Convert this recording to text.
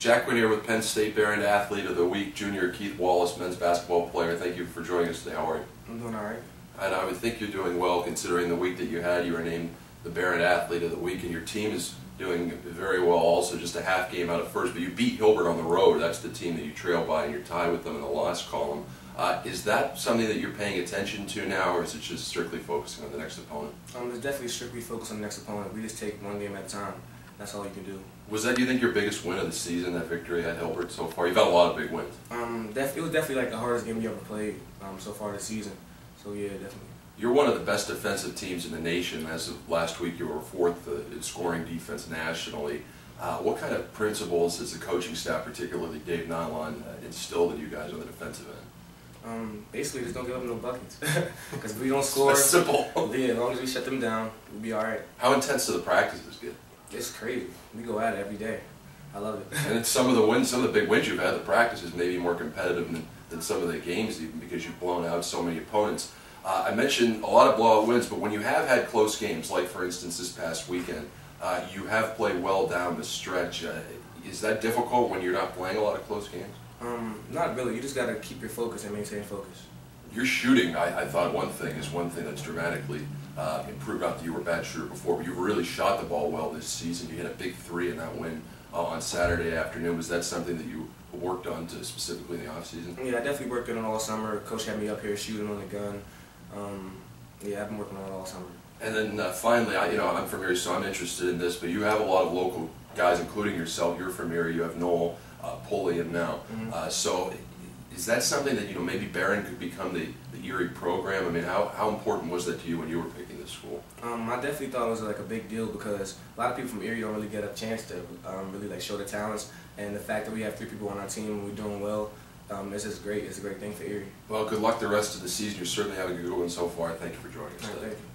Jack Quinn here with Penn State Behrend Athlete of the Week, Junior Keith Wallace, men's basketball player. Thank you for joining us today. How are you? I'm doing all right. And I would think you're doing well considering the week that you had. You were named the Behrend Athlete of the Week, and your team is doing very well also, just a half game out of first. But you beat Hilbert on the road. That's the team that you trail by, and you're tied with them in the loss column. Is that something that you're paying attention to now, or is it just strictly focusing on the next opponent? It's definitely strictly focused on the next opponent. We just take one game at a time. That's all you can do. Was that, do you think, your biggest win of the season, that victory at Hilbert so far? You've had a lot of big wins. It was definitely like the hardest game we ever played so far this season. So yeah, definitely. You're one of the best defensive teams in the nation. As of last week, you were fourth in scoring defense nationally. What kind of principles has the coaching staff, particularly Dave Nylon, instilled in you guys on the defensive end? Basically, just don't give up no buckets. Because if we don't score, that's simple. Yeah, as long as we shut them down, we'll be all right. How intense do the practices get? It's crazy. We go at it every day. I love it. And it's some of the big wins you've had, the practices may be more competitive than some of the games, even because you've blown out so many opponents. I mentioned a lot of blowout wins, but when you have had close games, like for instance this past weekend, you have played well down the stretch. Is that difficult when you're not playing a lot of close games? Not really. You just got to keep your focus and maintain focus. Your shooting, I thought one thing that's dramatically improved. Not that you were a bad shooter before, but you really shot the ball well this season. You hit a big three in that win on Saturday afternoon. Was that something that you worked on specifically in the offseason? Yeah, I definitely worked on it all summer. Coach had me up here shooting on the gun. Yeah, I've been working on it all summer. And then finally, I'm from Erie, so I'm interested in this, but you have a lot of local guys, including yourself. You're from Erie. You have Noel, Pulliam now. So is that something that maybe Behrend could become the Erie program? I mean, how important was that to you when you were picking this school? I definitely thought it was like a big deal because a lot of people from Erie don't really get a chance to really like show their talents, and the fact that we have 3 people on our team and we're doing well, it's just great. It's a great thing for Erie. Well, good luck the rest of the season. You're certainly having a good one so far. Thank you for joining us today. Thank you.